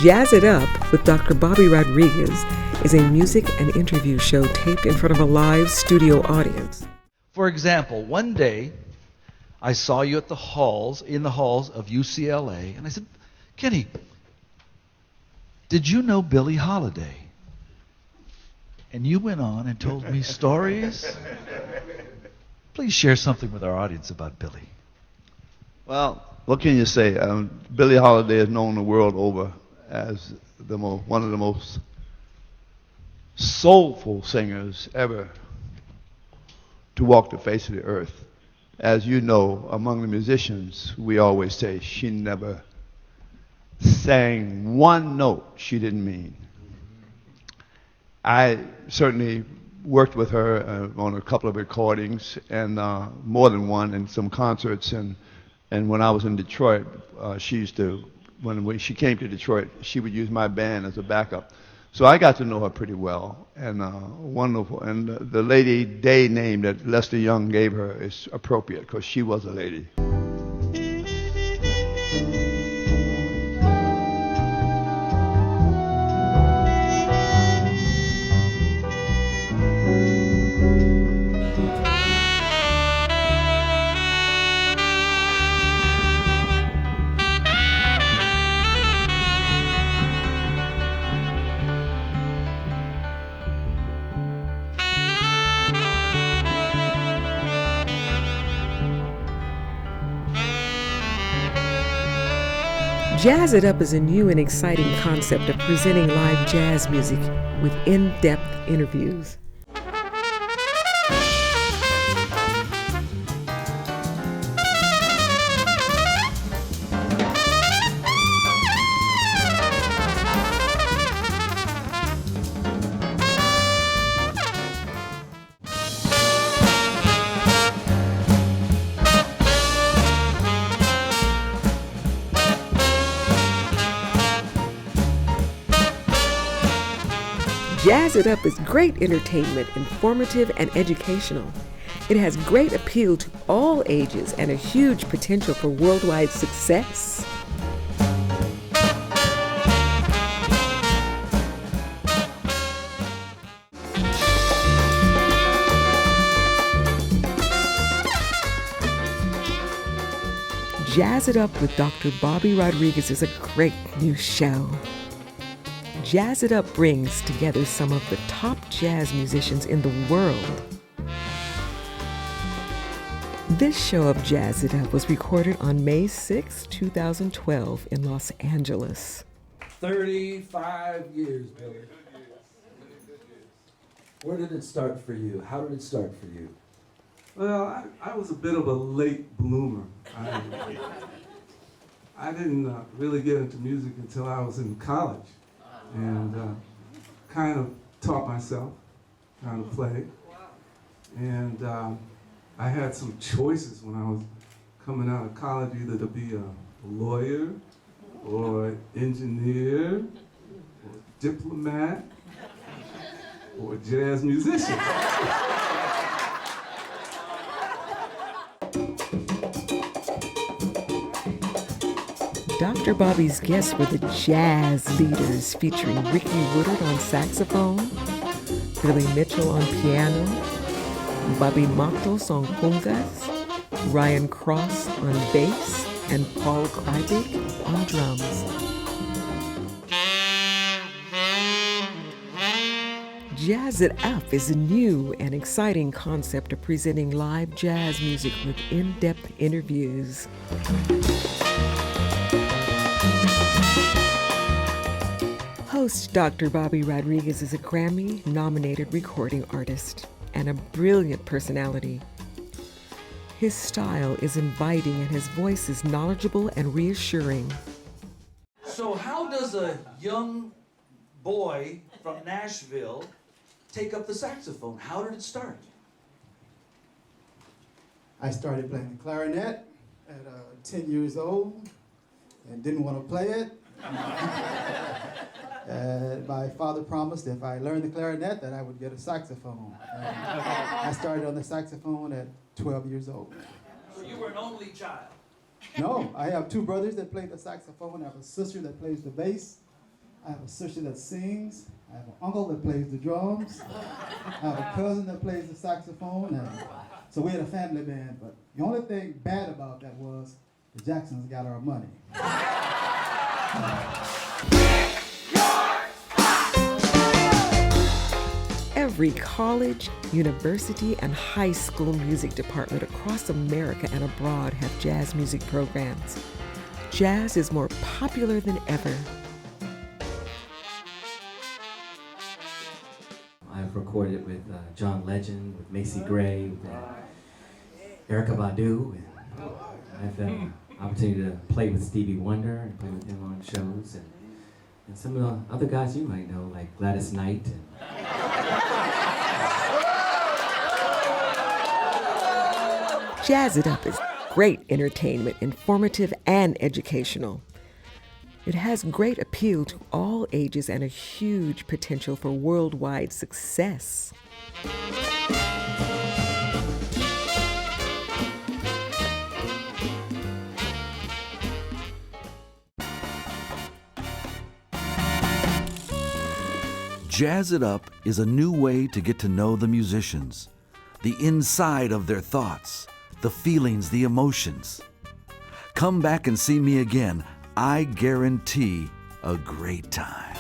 Jazz It Up with Dr. Bobby Rodriguez is a music and interview show taped in front of a live studio audience. For example, one day I saw you at the halls, in the halls of UCLA, and I said, Kenny, did you know Billie Holiday? And you went on and told me stories. Please share something with our audience about Billie. Well, what can you say? Billie Holiday is known the world over as one of the most soulful singers ever to walk the face of the earth. As you know, among the musicians, we always say she never sang one note she didn't mean. I certainly worked with her on a couple of recordings, and more than one, and some concerts. And when I was in Detroit, when she came to Detroit, she would use my band as a backup. So I got to know her pretty well, and wonderful. And the Lady Day name that Lester Young gave her is appropriate because she was a lady. Jazz It Up is a new and exciting concept of presenting live jazz music with in-depth interviews. Jazz It Up is great entertainment, informative and educational. It has great appeal to all ages and a huge potential for worldwide success. Jazz It Up with Dr. Bobby Rodriguez is a great new show. Jazz It Up brings together some of the top jazz musicians in the world. This show of Jazz It Up was recorded on May 6, 2012 in Los Angeles. 35 years, Billy. Where did it start for you? How did it start for you? Well, I was a bit of a late bloomer. I didn't really get into music until I was in college. And kind of taught myself how to play. And I had some choices when I was coming out of college, either to be a lawyer or engineer or diplomat or a jazz musician. Dr. Bobby's guests were the jazz leaders featuring Ricky Woodard on saxophone, Billy Mitchell on piano, Bobby Matos on congas, Ryan Cross on bass, and Paul Kreibig on drums. Jazz It Up is a new and exciting concept of presenting live jazz music with in-depth interviews. Host Dr. Bobby Rodriguez is a Grammy-nominated recording artist and a brilliant personality. His style is inviting and his voice is knowledgeable and reassuring. So how does a young boy from Nashville take up the saxophone? How did it start? I started playing the clarinet at 10 years old and didn't want to play it. My father promised if I learned the clarinet that I would get a saxophone. I started on the saxophone at 12 years old. So you were an only child? No, I have two brothers that play the saxophone. I have a sister that plays the bass. I have a sister that sings. I have an uncle that plays the drums. I have a cousin that plays the saxophone. And so we had a family band. But the only thing bad about that was the Jacksons got our money. Every college, university, and high school music department across America and abroad have jazz music programs. Jazz is more popular than ever. I've recorded with John Legend, with Macy Gray, with Erykah Badu. And I've had an opportunity to play with Stevie Wonder and play with him on shows. And some of the other guys you might know, like Gladys Knight. Jazz It Up is great entertainment, informative and educational. It has great appeal to all ages and a huge potential for worldwide success. Jazz It Up is a new way to get to know the musicians, the inside of their thoughts, the feelings, the emotions. Come back and see me again. I guarantee a great time.